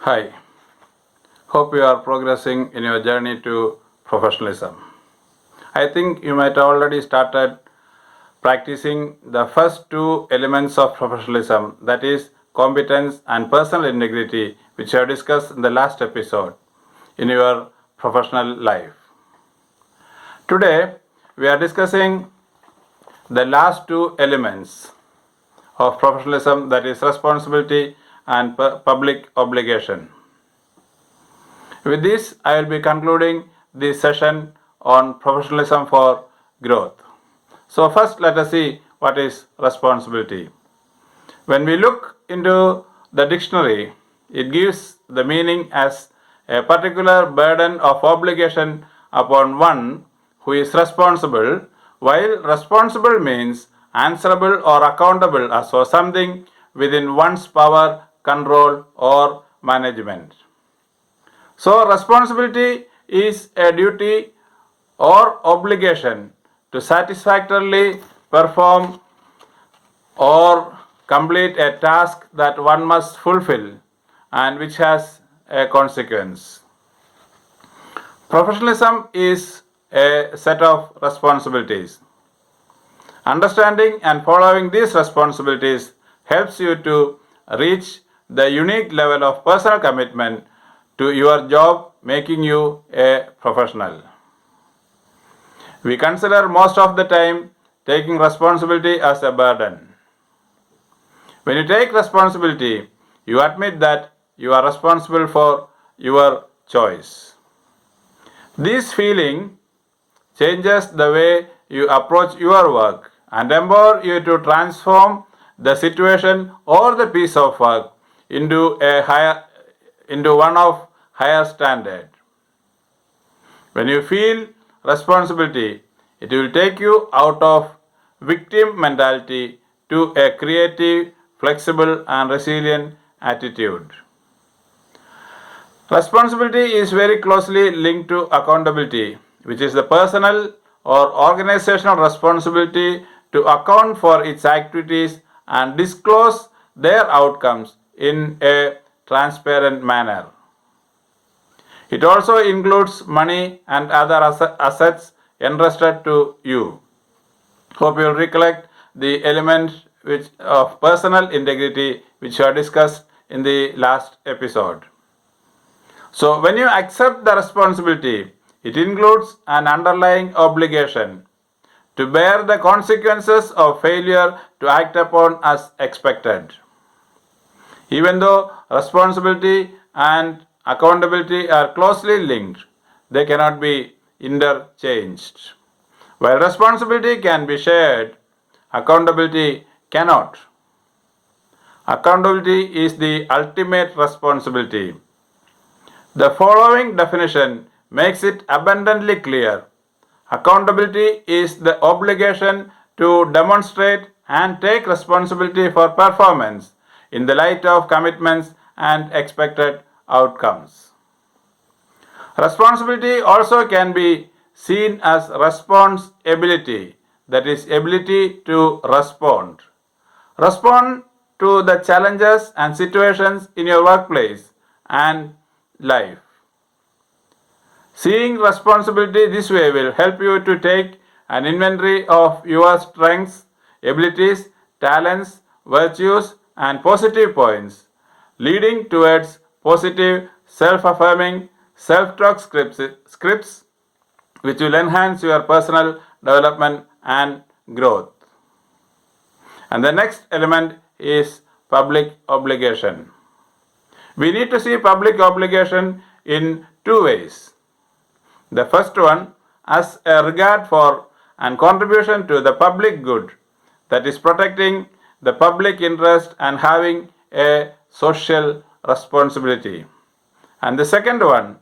Hi, hope you are progressing in your journey to professionalism. I think you might already started practicing the first two elements of professionalism, that is competence and personal integrity, which I have discussed in the last episode in your professional life. Today we are discussing the last two elements of professionalism, that is responsibility and public obligation. With this, I will be concluding this session on professionalism for growth. So, first, let us see what is responsibility. When we look into the dictionary, it gives the meaning as a particular burden of obligation upon one who is responsible, while responsible means answerable or accountable as for something within one's power, control, or management. So, responsibility is a duty or obligation to satisfactorily perform or complete a task that one must fulfill and which has a consequence. Professionalism is a set of responsibilities. Understanding and following these responsibilities helps you to reach the unique level of personal commitment to your job, making you a professional. We consider most of the time taking responsibility as a burden. When you take responsibility, you admit that you are responsible for your choice. This feeling changes the way you approach your work and empower you to transform the situation or the piece of work into one of higher standard. When you feel responsibility, it will take you out of victim mentality to a creative, flexible, and resilient attitude. Responsibility is very closely linked to accountability, which is the personal or organizational responsibility to account for its activities and disclose their outcomes in a transparent manner. It also includes money and other assets entrusted to you. Hope you will recollect the element of personal integrity which I discussed in the last episode. So, when you accept the responsibility, it includes an underlying obligation to bear the consequences of failure to act upon as expected. Even though responsibility and accountability are closely linked, they cannot be interchanged. While responsibility can be shared, accountability cannot. Accountability is the ultimate responsibility. The following definition makes it abundantly clear. Accountability is the obligation to demonstrate and take responsibility for performance in the light of commitments and expected outcomes. Responsibility also can be seen as responsibility, that is, ability to respond. Respond to the challenges and situations in your workplace and life. Seeing responsibility this way will help you to take an inventory of your strengths, abilities, talents, virtues, and positive points, leading towards positive, self-affirming, self-talk scripts which will enhance your personal development and growth. And the next element is public obligation. We need to see public obligation in two ways. The first one as a regard for and contribution to the public good, that is protecting the public interest and having a social responsibility. And the second one,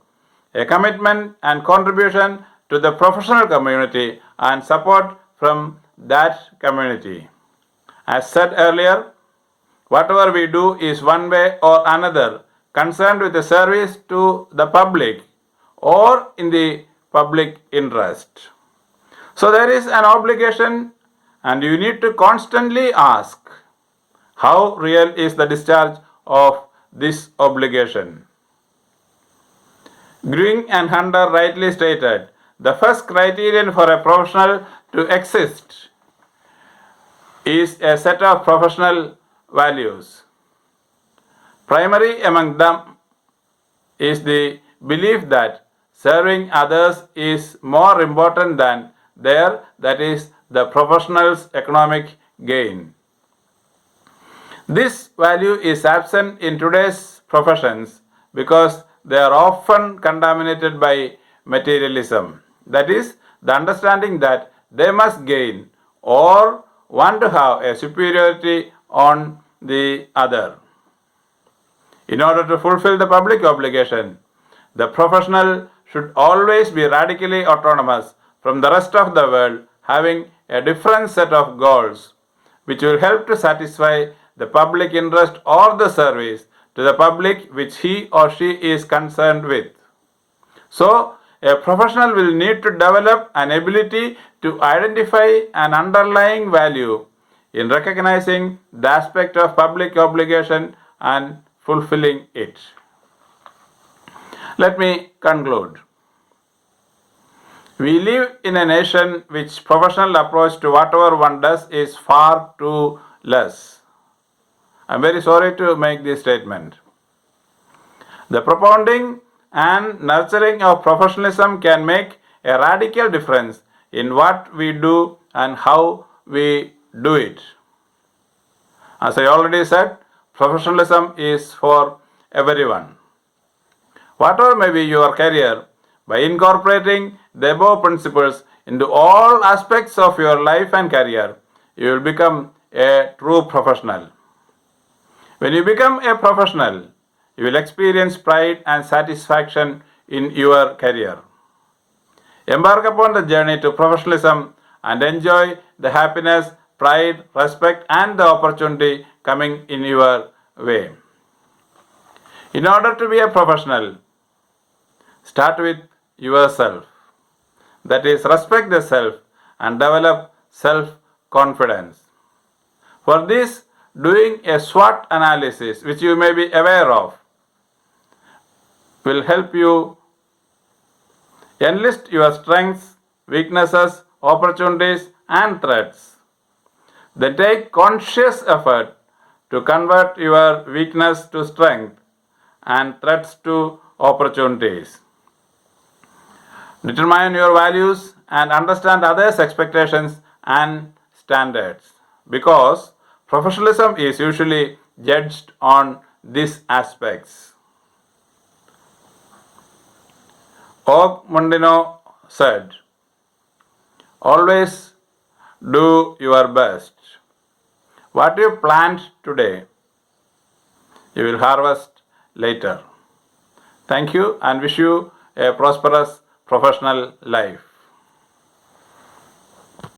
a commitment and contribution to the professional community and support from that community. As said earlier, whatever we do is one way or another concerned with the service to the public or in the public interest. So there is an obligation and you need to constantly ask, how real is the discharge of this obligation? Green and Hunter rightly stated, the first criterion for a professional to exist is a set of professional values. Primary among them is the belief that serving others is more important than that is, the professional's economic gain. This value is absent in today's professions because they are often contaminated by materialism. That is, the understanding that they must gain or want to have a superiority on the other. In order to fulfill the public obligation, the professional should always be radically autonomous from the rest of the world, having a different set of goals which will help to satisfy the public interest or the service to the public which he or she is concerned with. So, a professional will need to develop an ability to identify an underlying value in recognizing the aspect of public obligation and fulfilling it. Let me conclude. We live in a nation which professional approach to whatever one does is far too less. I am very sorry to make this statement. The propounding and nurturing of professionalism can make a radical difference in what we do and how we do it. As I already said, professionalism is for everyone. Whatever may be your career, by incorporating the above principles into all aspects of your life and career, you will become a true professional. When you become a professional, you will experience pride and satisfaction in your career. Embark upon the journey to professionalism and enjoy the happiness, pride, respect, and the opportunity coming in your way. In order to be a professional, start with yourself. That is, respect the self and develop self-confidence. For this, doing a SWOT analysis, which you may be aware of, will help you enlist your strengths, weaknesses, opportunities, and threats. Then take conscious effort to convert your weakness to strength and threats to opportunities. Determine your values and understand others' expectations and standards, because professionalism is usually judged on these aspects. Og Mondino said, always do your best. What you plant today, you will harvest later. Thank you and wish you a prosperous professional life.